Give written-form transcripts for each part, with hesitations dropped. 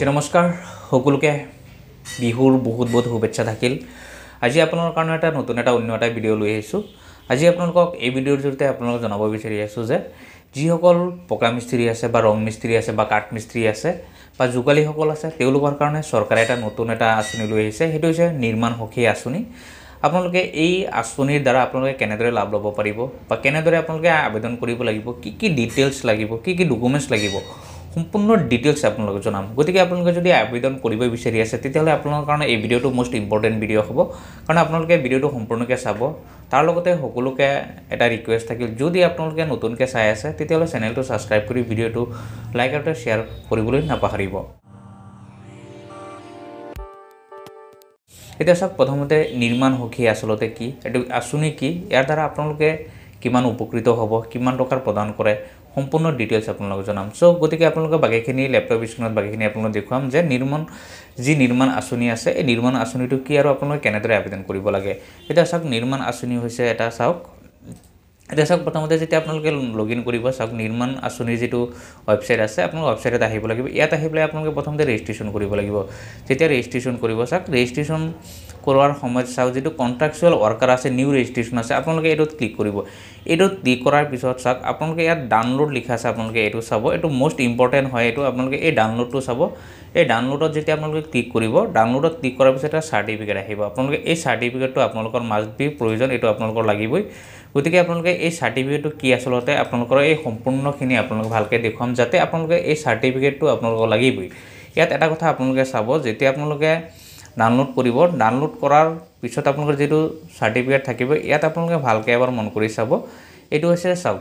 নমস্কাৰ সকলোকে বিহুৰ বহুত বহুত শুভেচ্ছা থাকিল। আজি আপোনালোকৰ কাৰণে এটা নতুন অন্য এটা ভিডিঅ' লৈ আহিছোঁ। আজি আপোনালোকক এই ভিডিঅ'ৰ জৰিয়তে আপোনালোকক জনাব বিচাৰি আছোঁ যে যিসকল পকা মিস্ত্ৰী আছে বা ৰং মিস্ত্ৰী আছে বা কাঠ মিস্ত্ৰী আছে বা যোগালীসকল আছে তেওঁলোকৰ কাৰণে চৰকাৰে এটা নতুন এটা আঁচনি লৈ আহিছে। সেইটো হৈছে নিৰ্মাণ সখী আঁচনি। আপোনালোকে এই আঁচনিৰ দ্বাৰা আপোনালোকে কেনেদৰে লাভ ল'ব পাৰিব বা কেনেদৰে আপোনালোকে আবেদন কৰিব লাগিব, কি ডিটেইলছ লাগিব, কি ডকুমেণ্টছ লাগিব, সম্পূৰ্ণ ডিটেইলছ আপোনালোকক জনাম। গতিকে আপোনালোকে যদি আবেদন কৰিব বিচাৰি আছে তেতিয়াহ'লে আপোনালোকৰ কাৰণে এই ভিডিঅ'টো মোষ্ট ইম্পৰ্টেণ্ট ভিডিঅ' হ'ব, কাৰণ আপোনালোকে ভিডিঅ'টো সম্পূৰ্ণকৈ চাব। তাৰ লগতে সকলোকে এটা ৰিকুৱেষ্ট থাকিল, যদি আপোনালোকে নতুনকৈ চাই আছে তেতিয়াহ'লে চেনেলটো ছাবস্ক্ৰাইব কৰি ভিডিঅ'টো লাইক আৰু শ্বেয়াৰ কৰিবলৈ নাপাহৰিব। এতিয়া চাওক, প্ৰথমতে নিৰ্মাণ সখী আচলতে কি, এইটো আঁচনি কি, ইয়াৰ দ্বাৰা আপোনালোকে কিমান উপকৃত হ'ব, কিমান টকাৰ প্ৰদান কৰে, সম্পূৰ্ণ ডিটেইলছ আপোনালোকক জনাম। গতিকে আপোনালোকে বাকীখিনি লেপটপ স্ক্ৰীণত বাকীখিনি আপোনালোকক দেখুৱাম যে নিৰ্মাণ আঁচনি আছে, এই নিৰ্মাণ আঁচনিটো কি আৰু আপোনালোকে কেনেদৰে আবেদন কৰিব লাগে। এতিয়া চাওক, নিৰ্মাণ আঁচনি হৈছে এটা এতিয়া চাওক, প্ৰথমতে যেতিয়া আপোনালোকে লগইন কৰিব, চাওক নিৰ্মাণ আঁচনিৰ যিটো ৱেবছাইট আছে, আপোনালোকে ৱেবছাইটত আহিব লাগিব। ইয়াত আহি পেলাই আপোনালোকে প্ৰথমতে ৰেজিষ্ট্ৰেশ্যন কৰিব লাগিব। যেতিয়া ৰেজিষ্ট্ৰেশ্যন কৰিব, চাওক ৰেজিষ্ট্ৰেশ্যন কৰাৰ সময়ত চাওক যিটো কণ্ট্ৰাকচুৱেল ৱৰ্কাৰ আছে, নিউ ৰেজিষ্ট্ৰেশ্যন আছে, আপোনালোকে এইটোত ক্লিক কৰিব। এইটোত ক্লিক কৰাৰ পিছত চাওক, আপোনালোকে ইয়াত ডাউনলোড লিখা আছে, আপোনালোকে এইটো চাব। এইটো মোষ্ট ইম্পৰ্টেণ্ট হয়, এইটো আপোনালোকে এই ডাউনলোডটো চাব। এই ডাউনলোডত যেতিয়া আপোনালোকে ক্লিক কৰিব, ডাউনলোডত ক্লিক কৰাৰ পিছত এটা চাৰ্টিফিকেট আহিব। আপোনালোকে এই চাৰ্টিফিকেটটো আপোনালোকৰ মাষ্ট বি প্ৰয়োজন, এইটো আপোনালোকৰ লাগিবই। গতিকে আপোনালোকে এই চাৰ্টিফিকেটটো কি আচলতে আপোনালোকৰ এই সম্পূৰ্ণখিনি আপোনালোকে ভালকৈ দেখুৱাম, যাতে আপোনালোকে এই চাৰ্টিফিকেটটো আপোনালোকক লাগিবই। ইয়াত এটা কথা আপোনালোকে চাব, যেতিয়া আপোনালোকে ডাউনলোড কৰিব, ডাউনলোড কৰাৰ পিছত আপোনালোকৰ যিটো চাৰ্টিফিকেট থাকিব, ইয়াত আপোনালোকে ভালকৈ এবাৰ মন কৰি চাব। এইটো হৈছে চাওক,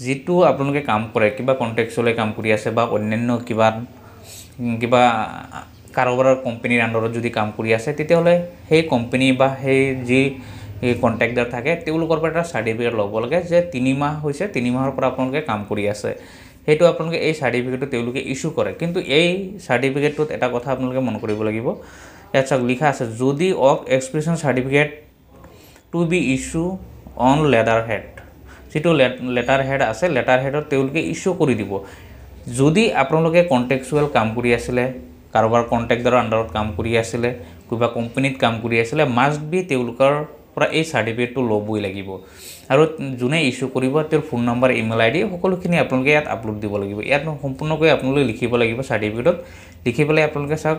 যিটো আপোনালোকে কাম কৰে, কিবা কণ্ট্ৰেকচুৱেলি কাম কৰি আছে বা অন্যান্য কিবা কাৰোবাৰ কোম্পানীৰ আণ্ডাৰত যদি কাম কৰি আছে, তেতিয়াহ'লে সেই কোম্পানী বা সেই যি কণ্ট্ৰেক্টৰ থাকে তেওঁলোকৰ পৰা এটা চাৰ্টিফিকেট ল'ব লাগে যে 3 মাহ হৈছে, 3 মাহৰ পৰা আপোনালোকে কাম কৰি আছে। সেইটো আপোনালোকে এই চাৰ্টিফিকেটটো তেওঁলোকে ইছ্যু কৰে। কিন্তু এই চাৰ্টিফিকেটটোত এটা কথা আপোনালোকে মন কৰিব লাগিব, ইয়াত চাওক লিখা আছে, যদি expression certificate to be issue on letter head, যিটো লেটাৰ হেড আছে, লেটাৰ হেডত তেওঁলোকে ইছ্যু কৰি দিব। যদি আপোনালোকে কণ্ট্ৰেকচুৱেল কাম কৰি আছিলে, কাৰোবাৰ কণ্ট্ৰেক্টৰৰ আণ্ডাৰত কাম কৰি আছিলে, কিবা কোম্পানীত কাম কৰি আছিলে, মাষ্ট বি তেওঁলোকৰ পৰা এই চাৰ্টিফিকেটটো ল'বই লাগিব। আৰু যোনে ইছ্যু কৰিব তেওঁৰ ফোন নম্বৰ, ইমেইল ID সকলোখিনি আপোনালোকে ইয়াত আপলোড দিব লাগিব। ইয়াত সম্পূৰ্ণকৈ আপোনালোকে লিখিব লাগিব চাৰ্টিফিকেটত। লিখি পেলাই আপোনালোকে চাওক,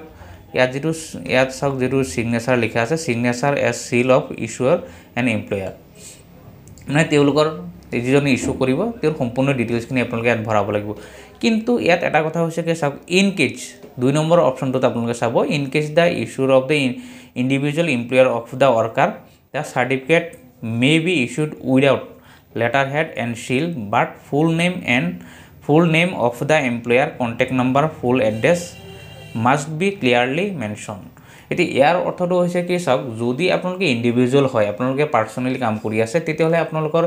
ইয়াত চাওক যিটো ছিগনেচাৰ লিখা আছে, signature as seal of issuer and employer, মানে তেওঁলোকৰ যিজনে ইছ্যু কৰিব তেওঁৰ সম্পূৰ্ণ ডিটেইলছখিনি আপোনালোকে ইয়াত ভৰাব লাগিব। কিন্তু ইয়াত এটা কথা হৈছে কি, চাওক ইন কেছ 2 নম্বৰ অপশ্যনটোত আপোনালোকে চাব, in case the issuer of the individual employer of the worker, the certificate may be issued without letterhead and seal but full name of the employer, contact number, full address must be clearly mention. এতিয়া ইয়াৰ অৰ্থটো হৈছে কি, চাওক যদি আপোনালোকে individual হয়, আপোনালোকে পাৰ্চনেলি কাম কৰি আছে, তেতিয়াহ'লে আপোনালোকৰ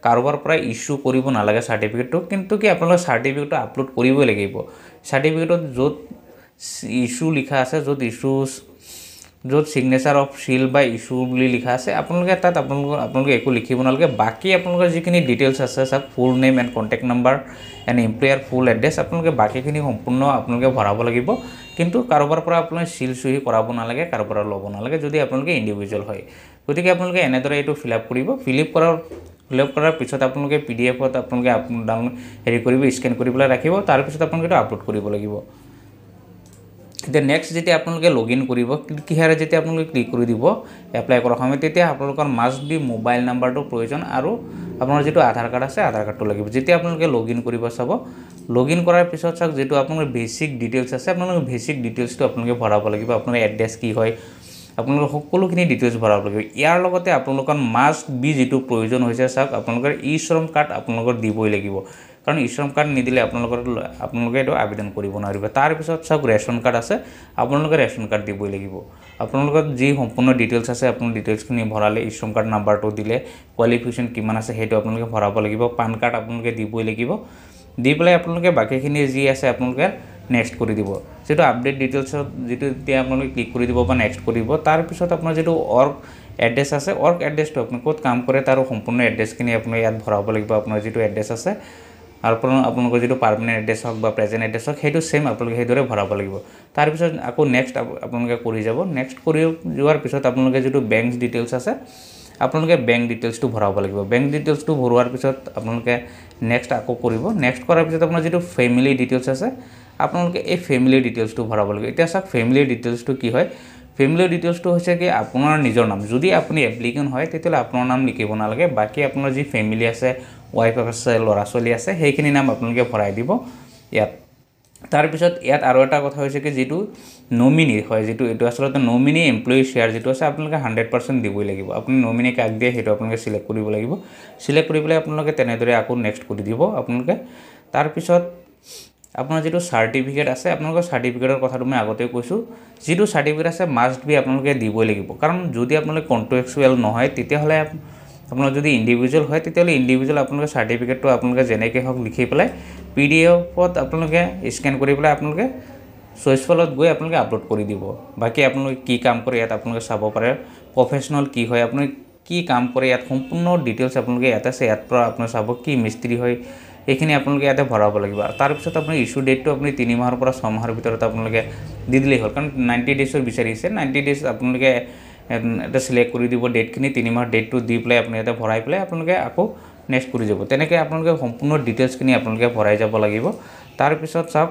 কাৰোবাৰ পৰা ইছ্যু কৰিব নালাগে চাৰ্টিফিকেটটো। কিন্তু কি আপোনালোকে চাৰ্টিফিকেটটো আপলোড কৰিবই লাগিব। চাৰ্টিফিকেটত য'ত ইছ্যু লিখা আছে, য'ত ছিগনেচাৰ অফ চিল বা ইছ্যু বুলি লিখা আছে, আপোনালোকে তাত আপোনালোকে একো লিখিব নালাগে। বাকী আপোনালোকৰ যিখিনি ডিটেইলছ আছে, চাওক full name and contact number and employer full address, আপোনালোকে বাকীখিনি সম্পূৰ্ণ আপোনালোকে ভৰাব লাগিব। কিন্তু কাৰোবাৰ পৰা আপোনালোকে চিল চুহি কৰাব নালাগে, কাৰোবাৰ পৰা ল'ব নালাগে যদি আপোনালোকে ইণ্ডিভিজুৱেল হয়। গতিকে আপোনালোকে এনেদৰে এইটো ফিল আপ কৰিব। ফিল আপ কৰাৰ পিছত আপোনালোকে PDF-ত আপোনালোকে স্কেন কৰি পেলাই ৰাখিব। তাৰপিছত আপোনালোকে এইটো আপলোড কৰিব লাগিব। এতিয়া নেক্সট যেতিয়া আপোনালোকে লগইন কৰিব, কিহেৰে যেতিয়া আপোনালোকে ক্লিক কৰি দিব এপ্লাই কৰাৰ সময়ত, তেতিয়া আপোনালোকৰ মাষ্ট বি মোবাইল নাম্বাৰটো প্ৰয়োজন আৰু আপোনাৰ যিটো আধাৰ কাৰ্ড আছে, আধাৰ কাৰ্ডটো লাগিব। যেতিয়া আপোনালোকে লগইন কৰিব, চাব লগইন কৰাৰ পিছত চাওক যিটো আপোনালোকৰ বেছিক ডিটেইলছ আছে, আপোনালোকে বেছিক ডিটেইলছটো আপোনালোকে ভৰাব লাগিব। আপোনাৰ এড্ৰেছ কি হয়, আপোনালোকৰ সকলোখিনি ডিটেইলছ ভৰাব লাগিব। ইয়াৰ লগতে আপোনালোকৰ মাষ্ট বি যিটো প্ৰয়োজন হৈছে, চাওক আপোনালোকৰ শ্ৰম কাৰ্ড আপোনালোকৰ দিবই লাগিব, কাৰণ শ্ৰম কাৰ্ড নিদিলে আপোনালোকে এইটো আবেদন কৰিব নোৱাৰিব। তাৰপিছত চাওক ৰেচন কাৰ্ড আছে, আপোনালোকে ৰেচন কাৰ্ড দিবই লাগিব। আপোনালোকৰ যি সম্পূৰ্ণ ডিটেইলছ আছে, আপোনাৰ ডিটেইলছখিনি ভৰালে, শ্ৰম কাৰ্ড নাম্বাৰটো দিলে, কোৱালিফিকেশ্যন কিমান আছে সেইটো আপোনালোকে ভৰাব লাগিব, পান কাৰ্ড আপোনালোকে দিবই লাগিব। দি পেলাই আপোনালোকে বাকীখিনি যি আছে আপোনালোকে নেক্সট কৰি দিব। যিটো আপডেট ডিটেইলছত যিটো এতিয়া আপোনালোকে ক্লিক কৰি দিব বা নেক্সট কৰিব, তাৰপিছত আপোনাৰ যিটো ৱৰ্ক এড্ৰেছ আছে, ৱৰ্ক এড্ৰেছটো আপুনি ক'ত কাম কৰে তাৰ সম্পূৰ্ণ এড্ৰেছখিনি আপুনি ইয়াত ভৰাব লাগিব। আপোনাৰ যিটো এড্ৰেছ আছে আৰু আপোনালোকৰ যিটো পাৰ্মানেণ্ট এড্ৰেছ হওক বা প্ৰেজেণ্ট এড্ৰেছ হওক সেইটো সেম আপোনালোকে সেইদৰে ভৰাব লাগিব তাৰপিছত আকৌ নেক্সট আপোনালোকে কৰি যাব নেক্সট কৰি যোৱাৰ পিছত আপোনালোকে যিটো বেংক ডিটেইলছ আছে আপোনালোকে বেংক ডিটেইলছটো ভৰাব লাগিব বেংক ডিটেইলছটো ভৰোৱাৰ পিছত আপোনালোকে নেক্সট আকৌ কৰিব নেক্সট কৰাৰ পিছত আপোনাৰ যিটো ফেমিলি ডিটেইলছ আছে আপোনালোকে এই ফেমিলি ডিটেইলছটো ভৰাব লাগিব এতিয়া চাওক ফেমিলি ডিটেইলছটো কি হয় ফেমিলি ডিটেইলছটো হৈছে কি আপোনাৰ নিজৰ নাম যদি আপুনি এপ্লিকেণ্ট হয় তেতিয়াহ'লে আপোনাৰ নাম লিখিব নালাগে বাকি আপোনাৰ যি ফেমিলি আছে ওয়াইফ আছে ল'ৰা ছোৱালী আছে সেইখিনি নাম আপোনালোকে ভৰাই দিব ইয়াত তাৰপিছত ইয়াত আৰু এটা কথা হৈছে কি যেটো নমিনি হয় যেটো এটো আসলে নমিনি এমপ্লয়ি শেয়াৰ যেটো আছে আপোনালোকে 100% দিবই লাগিব আপুনি নমিনি কাক দিয়ে হেটো আপোনালোকে সিলেক্ট কৰিব লাগিব সিলেক্ট কৰি পেলাই আপোনালোকে তেনেদৰে আকৌ নেক্সট কৰি দিব আপোনালোকে তাৰপিছত আপোনাৰ যেটো সাৰ্টিফিকেট আছে আপোনালোকৰ সাৰ্টিফিকেটৰ কথাটো মই আগতে কৈছো যেটো সাৰ্টিফিকেট আছে মাষ্ট বি আপোনালোকে দিবই লাগিব কাৰণ যদি আপোনালোকে কন্ট্ৰাকচুৱেল নহয় তেতিয়া হলে আপোনাৰ যদি ইন্ডিভিজুৱেল হয় তেতিয়ালে ইন্ডিভিজুৱেল আপোনালোকে সাৰ্টিফিকেটটো আপোনালোকে জেনেকে হক লিখি পেলাই পিডিএফত আপোনালোকে স্ক্যান কৰি পেলাই আপোনালোকে চয়েস ফলত গৈ আপোনালোকে আপলোড কৰি দিব বাকি আপোনালোকে কি কাম কৰে ইয়াত আপোনালোকে চাব পাৰে প্ৰফেশনাল কি হয় আপুনি কি কাম কৰে ইয়াত সম্পূৰ্ণ ডিটেইলছ আপোনালোকে ইয়াত আছে ইয়াত পৰা আপুনি চাব কি মিস্ত্ৰী হয় এইখিনি আপোনালোকে ইয়াতে ভৰাব লাগিব তাৰ পিছত আপুনি ইস্যু ডেটটো আপুনি 3 মাহৰ পৰা 6 মাহৰ ভিতৰত আপোনালোকে দি দিলেই হ'ল কাৰণ 90 ডেজৰ বিচাৰিছে 90 ডেজ আপোনালোকে এটা সিলেক্ট কৰি দিব ডেটখিনি 3 মাহৰ ডেটটো দি প্লে আপুনি এটা ভৰাই প্লে আপোনালোকে আকৌ নেক্সট কৰি যাব তেনেকৈ আপোনালোকে সম্পূৰ্ণ ডিটেইলছখিনি আপোনালোকে ভৰাই যাব লাগিব তাৰ পিছত চাওক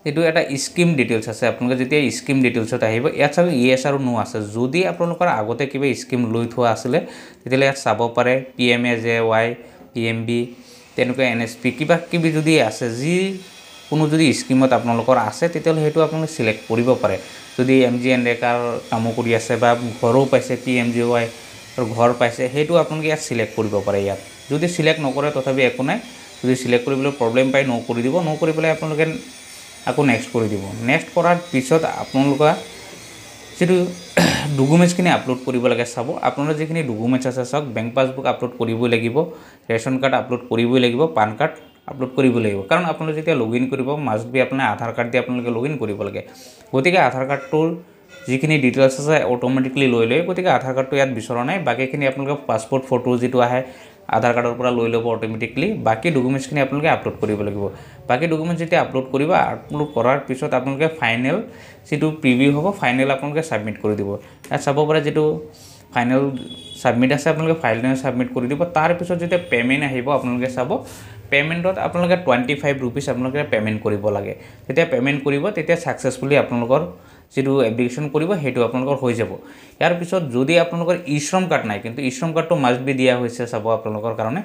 এটো এটা স্কিম ডিটেইলছ আছে আপোনালোকে যেতিয়া স্কিম ডিটেইলছত আহিব ইয়াত চাব ইয়েস আৰু নো আছে যদি আপোনালোকৰ আগতে কিবা স্কিম লৈ থোৱা আছিল তেতিয়ালে ইয়াত চাব পাৰে পিএমএজেৱাই পিএমবি তেনেকুৱা এনএসপি কিবা কিবি যদি আছে যি কোনো যদি স্কিমত আপোনালোকৰ আছে তেতিয়ালে হেতু আপোনালোকে সিলেক্ট কৰিব পাৰে যদি এমজিএনৰেকাৰ কাম কৰি আছে বা ঘৰো পাইছে পিএমজেৱাই আৰু ঘৰ পাইছে হেতু আপোনালোকে ইয়াত সিলেক্ট কৰিব পাৰে ইয়াত যদি সিলেক্ট নকৰে তথাপি একো নাই যদি সিলেক্ট কৰিবলৈ প্ৰবলেম পাই নো কৰি দিব নো কৰি পেলাই আপোনালোকে আকৌ নেক্সট কৰি দিব নেক্সট কৰাৰ পিছত আপোনালোকে যেটো ডকুমেন্টছখিনি আপলোড কৰিব লাগে চাব আপোনালোকৰ যিখিনি ডকুমেন্টছ আছে সব বেংক পাসবুক আপলোড কৰিবই লাগিব ৰেশন কাৰ্ড আপলোড কৰিবই লাগিব পান কাৰ্ড আপলোড কৰিব লাগিব কাৰণ আপোনালোকে যেতিয়া লগইন কৰিব মাষ্ট বি আপোনাৰ আধাৰ কাৰ্ড দি আপোনালোকে লগইন কৰিব লাগে গতিকে আধাৰ কাৰ্ডটোৰ যিখিনি ডিটেইলছ আছে অটোমেটিকলি লৈ লয় গতিকে আধাৰ কাৰ্ডটো ইয়াত বিচৰা নাই বাকিখিনি আপোনালোকে পাসপোৰ্ট ফটো যেটো আহে আধাৰ কাৰ্ডৰ পৰা লৈ লব অটোমেটিকলি বাকি ডকুমেন্টছখিনি আপোনালোকে আপলোড কৰিব লাগিব বাকি ডকুমেন্টছ যেতিয়া আপলোড কৰিবা আপলোড কৰাৰ পিছত আপোনালোকে ফাইনেল যেটো প্ৰিভিউ হ'ব ফাইনেল আপোনালোকে সাবমিট কৰি দিব ইয়াত চাব পাৰে যেটো ফাইনেল সাবমিট আছে আপোনালোকে ফাইনেল সাবমিট কৰি দিব তাৰ পিছত যেতিয়া পেমেন্ট আহিব আপোনালোকে চাব পেমেন্টত আপোনালোকে 25 रुपीस আপোনালোকে পেমেন্ট কৰিব লাগে তেতিয়া পেমেন্ট কৰিব তেতিয়া সাকসেসফুলি আপোনালোকৰ যেটো এপ্লিকেশন কৰিব হেতু আপোনালোকৰ হৈ যাব ইয়াৰ পিছত যদি আপোনালোকৰ ই-শ্ৰম কাৰ্ড নাই কিন্তু ই-শ্ৰম কাৰ্ডটো মাষ্ট বি দিয়া হৈছে চাব আপোনালোকৰ কাৰণে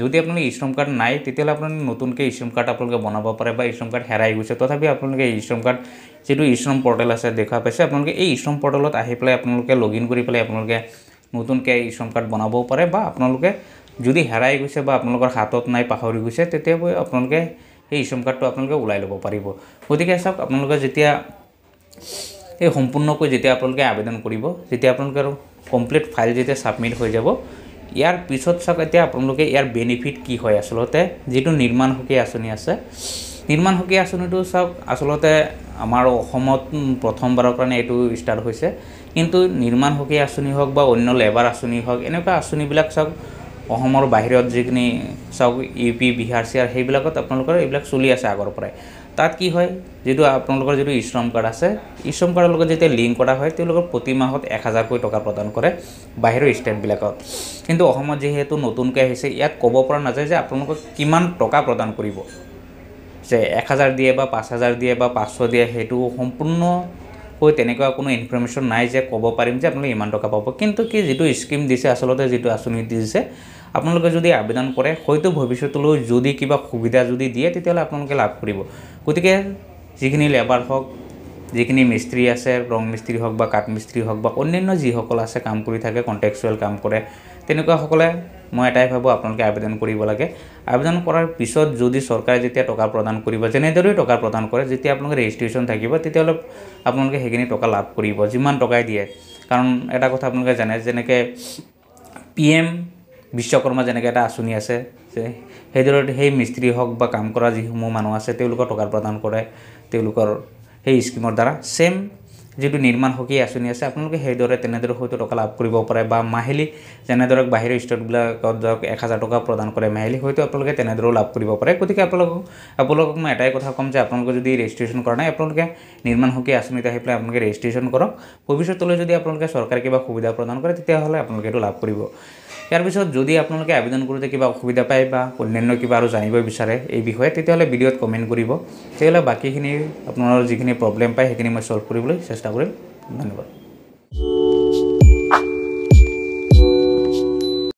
যদি আপোনালোকৰ ই-শ্ৰম কাৰ্ড নাই তেতিয়ালে আপোনালোকে নতুনকৈ ই-শ্ৰম কাৰ্ড আপোনালোকে বনাব পাৰে বা ই-শ্ৰম কাৰ্ড হেৰাই গৈছে তথাপি আপোনালোকে ই-শ্ৰম কাৰ্ড যেটো ই-শ্ৰম পৰ্টেল আছে দেখা পাইছে আপোনালোকে এই ই-শ্ৰম পৰ্টেলত আহি পেলাই আপোনালোকে লগইন কৰি পেলাই আপোনালোকে নতুনকৈ ই-শ্ৰম কাৰ্ড বনাবও পাৰে বা আপোনালোকে যদি হেৰাই গৈছে বা আপোনালোকৰ হাতত নাই পাহৰি গৈছে তেতিয়া আপোনালোকে এই ই-শ্ৰম কাৰ্ডটো আপোনালোকে উলাই ল'ব পাৰিব গতিকে সব আপোনালোকে যেতিয়া এই সম্পূৰ্ণকৈ যেতিয়া আপোনালোকে আবেদন কৰিব যেতিয়া আপোনালোকৰ কমপ্লিট ফাইল যেতিয়া সাবমিট হৈ যাব ইয়াৰ পিছত সক এতিয়া আপোনালোকে ইয়াৰ বেনিফিট কি হয় আসলতে যেটো নিৰ্মাণ হকি আঁচনি আছে নিৰ্মাণ হকি আঁচনিটো সক আসলতে আমাৰ অসমত প্ৰথমবাৰৰ কাৰণে এটো ষ্টাৰ্ট হৈছে কিন্তু নিৰ্মাণ হকি আঁচনি হওক বা অন্য লেবাৰ আঁচনি হওক এনেকুৱা আঁচনিবিলাক সক অসমৰ বাহিৰত যিখিনি সক ইউপি বিহাৰ সিয়াৰ হেবিলাকত আপোনালোকৰ এইবিলাক চলি আছে আগৰ পৰাই তাত কি হয় যেটো আপোনালোকৰ যেটো ই-শ্ৰম কাৰ্ড আছে ই-শ্ৰম কাৰ্ডৰ লগত যেতিয়া লিংক কৰা হয় তেওঁলোকৰ প্ৰতি মাহত 1000 কৈ টকা প্ৰদান কৰে বাহিৰৰ ষ্টেট বিলাকত কিন্তু অসমত যেহেতু নতুনকৈ আহিছে ইয়াত ক'ব পৰা নাযায় যে আপোনালোকক কিমান টকা প্ৰদান কৰিব যে 1000 দিয়ে বা 5000 দিয়ে বা 500 দিয়ে হেতু সম্পূৰ্ণ কৈ তেনেকুৱা কোনো ইনফৰমেশন নাই যে ক'ব পাৰিম যে আপোনালোকে ইমান টকা পাব কিন্তু কি যেটো স্কিম দিছে আসলতে যেটো আঁচনি দিছে আপোনালোকে যদি আবেদন কৰে হয়তো ভৱিষ্যতলৈ যদি কিবা সুবিধা যদি দিয়ে তেতিয়ালে আপোনালোকে লাভ কৰিব গতিকে যিখিনি লেবাৰ হক যিখিনি মিস্ত্ৰী আছে ৰং মিস্ত্ৰী হক বা কাট মিস্ত্ৰী হক বা অন্যান্য যি সকল আছে কাম কৰি থাকে কন্ট্ৰাকচুৱেল কাম কৰে তেনেকুৱা সকলে মই এটাই ভাবো আপোনালোকে আবেদন কৰিব লাগে আবেদন কৰাৰ পিছত যদি চৰকাৰে যেতিয়া টকা প্ৰদান কৰিব যেনেদৰে টকা প্ৰদান কৰে যেতিয়া আপোনালোকৰ ৰেজিষ্ট্ৰেচন থাকিব তেতিয়ালে আপোনালোকে হেগিনি টকা লাভ কৰিব যিমান টকাই দিয়ে কাৰণ এটা কথা আপোনালোকে জানে যেনেকৈ পিএম বিশ্বকৰ্মা যেনেকৈ এটা আঁচনি আছে যে হেদৰত হেই মিস্ত্ৰী হক বা কাম কৰা যিসমূহ মানুহ আছে তেওঁলোকৰ টকা প্ৰদান কৰে তেওঁলোকৰ সেই স্কিমৰ দ্বাৰা সেম যিটো নিৰ্মাণ সখী আঁচনি আছে আপোনালোকে সেইদৰে তেনেদৰে হয়তো টকা লাভ কৰিব পাৰে বা মাহিলী যেনে ধৰক বাহিৰৰ ষ্টেটবিলাকত ধৰক 1000 টকা প্ৰদান কৰে মাহিলী হয়তো আপোনালোকে তেনেদৰেও লাভ কৰিব পাৰে গতিকে আপোনালোকক মই এটাই কথা ক'ম যে আপোনালোকে যদি ৰেজিষ্ট্ৰেশ্যন কৰা নাই আপোনালোকে নিৰ্মাণ সখী আঁচনিত আহি পেলাই আপোনালোকে ৰেজিষ্ট্ৰেশ্যন কৰক ভৱিষ্যতলৈ যদি আপোনালোকে চৰকাৰে কিবা সুবিধা প্ৰদান কৰে তেতিয়াহ'লে আপোনালোকে এইটো লাভ কৰিব ইয়াৰ পিছত যদি আপোনালোকে আবেদন কৰোঁতে কিবা অসুবিধা পায় বা অন্যান্য কিবা আৰু জানিব বিচাৰে এই বিষয়ে তেতিয়াহ'লে ভিডিঅ'ত কমেণ্ট কৰিব তেতিয়াহ'লে বাকীখিনি আপোনাৰ যিখিনি প্ৰব্লেম পায় সেইখিনি মই সলভ কৰিবলৈ চেষ্টা কৰিম ধন্যবাদ